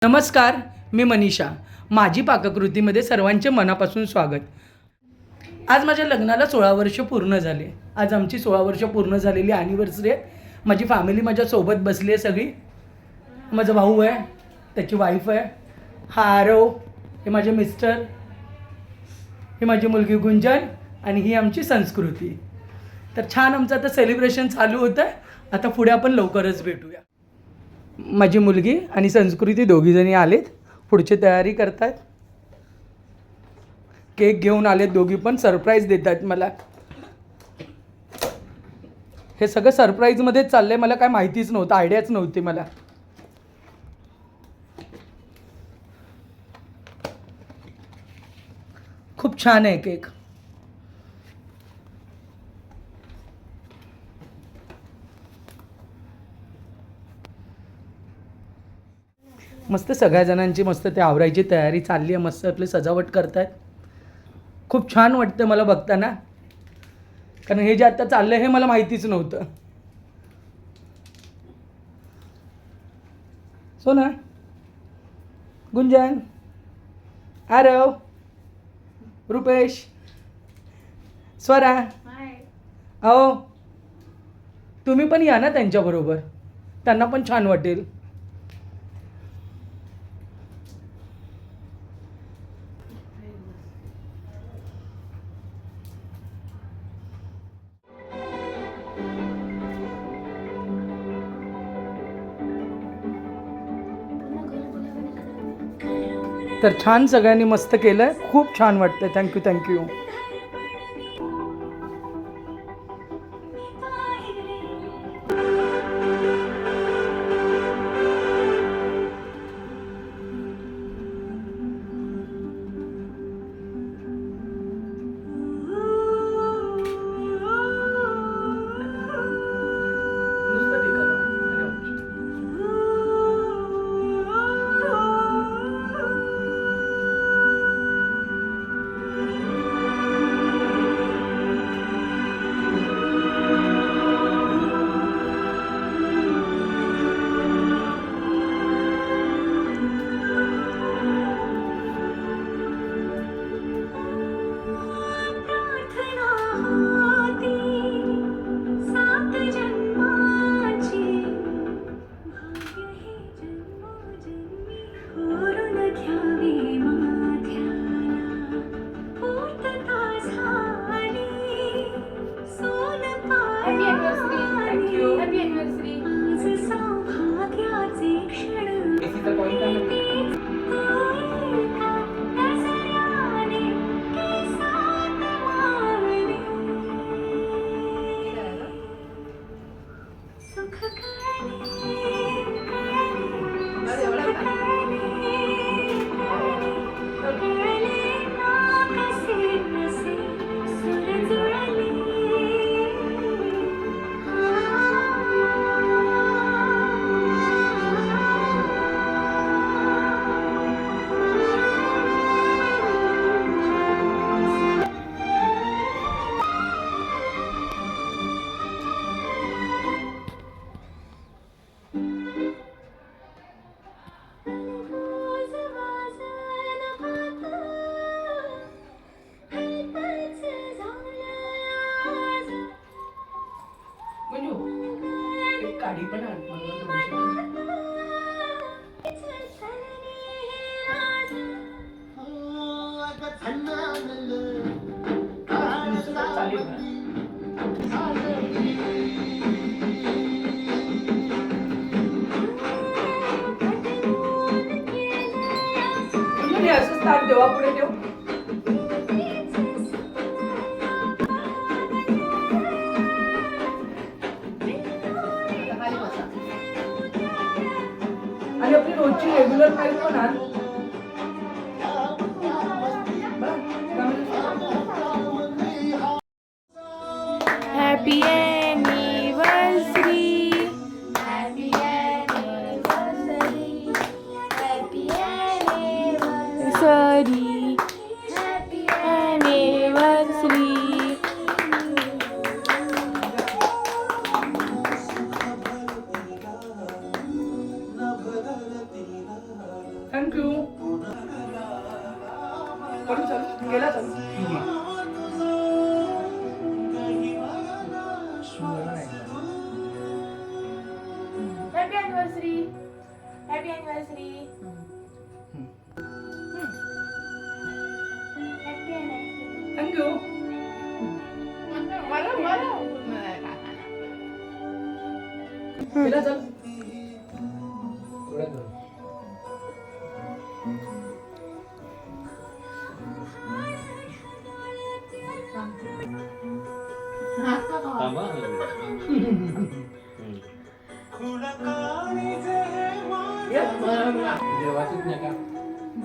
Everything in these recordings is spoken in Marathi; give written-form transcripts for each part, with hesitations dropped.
नमस्कार, मी मनीषा. माझी पाककृतीमध्ये सर्वांचे मनापासून स्वागत. आज माझ्या लग्नाला 16 वर्ष पूर्ण झाले. आज आमची 16 वर्ष पूर्ण झालेली ॲनिव्हर्सरी आहे. माझी फॅमिली माझ्यासोबत बसली आहे सगळी. माझा भाऊ आहे, त्याची वाईफ आहे, हा आरव, हे माझे मिस्टर, ही माझी मुलगी गुंजन आणि ही आमची संस्कृती. तर छान आमचं आता सेलिब्रेशन चालू होतं आहे. आता पुढे आपण लवकरच भेटूया. माझी मुलगी आणि संस्कृती दोघीजणी आलेत, पुढची तयारी करतात. केक घेऊन आलेत दोघी पण, सरप्राईज देत आहेत मला. हे सगळं सरप्राईजमध्येच चाललं आहे, मला काय माहितीच नव्हतं, आयडियाच नव्हती मला. खूप छान आहे केक. मस्त सगळ्या जणांची मस्त ते आवरायची तयारी चालली आहे, मस्त आपली सजावट करतायत. खूप छान वाटतं मला बघताना, कारण हे जे आता चाललं आहे हे मला माहितीच नव्हतं. सोना, गुंजन, आरव, रुपेश, स्वरा, अहो तुम्ही पण या ना त्यांच्याबरोबर, त्यांना पण छान वाटेल. तर छान सगळ्यांनी मस्त केलं आहे, खूप छान वाटतं. थँक्यू. गाडी पण असंच ताट देवा पुढे ठेव. आणि आपली रोजची रेग्युलर फाईल पण आण. Happy anniversary, happy anniversary. Thank you. करू चालू केला चालू. Happy anniversary. Happy anniversary. Happy anniversary. Thank you. केला चालू.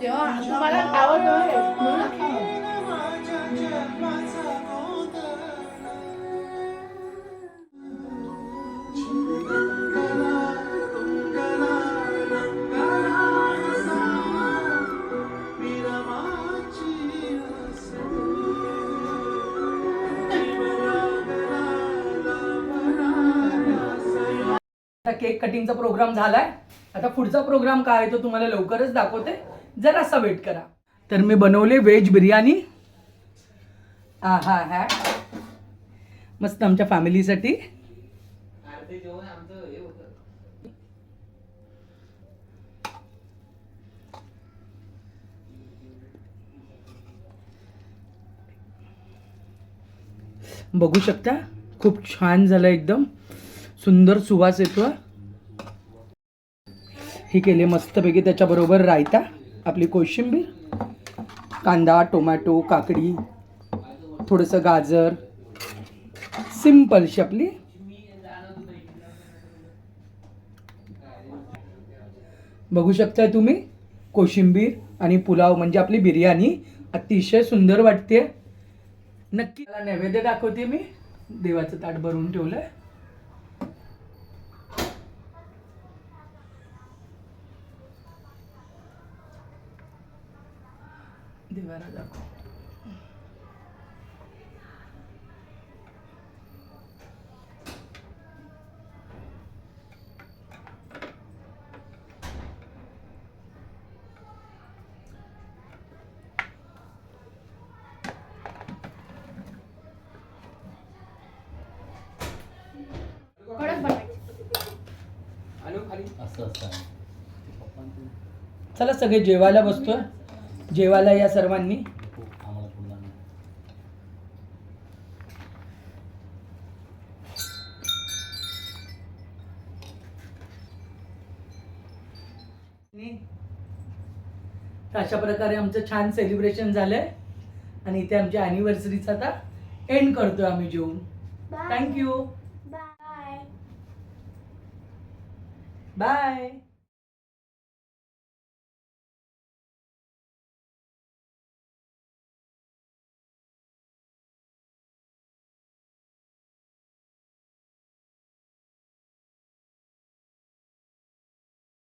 जेव्हा तुम्हाला आवडतं आता केक कटिंगचा प्रोग्राम झालाय. आता पुढचा प्रोग्राम काय आहे तो तुम्हाला लवकरच दाखवते. जरासा वेट करा. तर मी बनवले व्हेज बिर्याणी. हा मस्त आमच्या फॅमिलीसाठी. बघू शकता खूप छान झालं. एकदम सुंदर सुवास येतो. ही केली मस्तपैकी. त्याच्याबरोबर रायता, आपली कोशिंबीर, कांदा, टोमॅटो, काकडी, थोडंसं गाजर, सिंपलशी आपली. बघू शकता तुम्ही कोशिंबीर आणि पुलाव म्हणजे आपली बिर्याणी अतिशय सुंदर वाटते. नक्की मला नैवेद्य दाखवते मी. देवाचं ताट भरून ठेवलंय. देवाला दाखव. चला सगळे जेवायला बसतोय. जेवायला या सर्वांनी. तर अशा प्रकारे आमचं छान सेलिब्रेशन झालंय. आणि इथे आमच्या अॅनिव्हर्सरीचा आता एंड करतोय आम्ही जेवून. थँक्यू. बाय. बाय.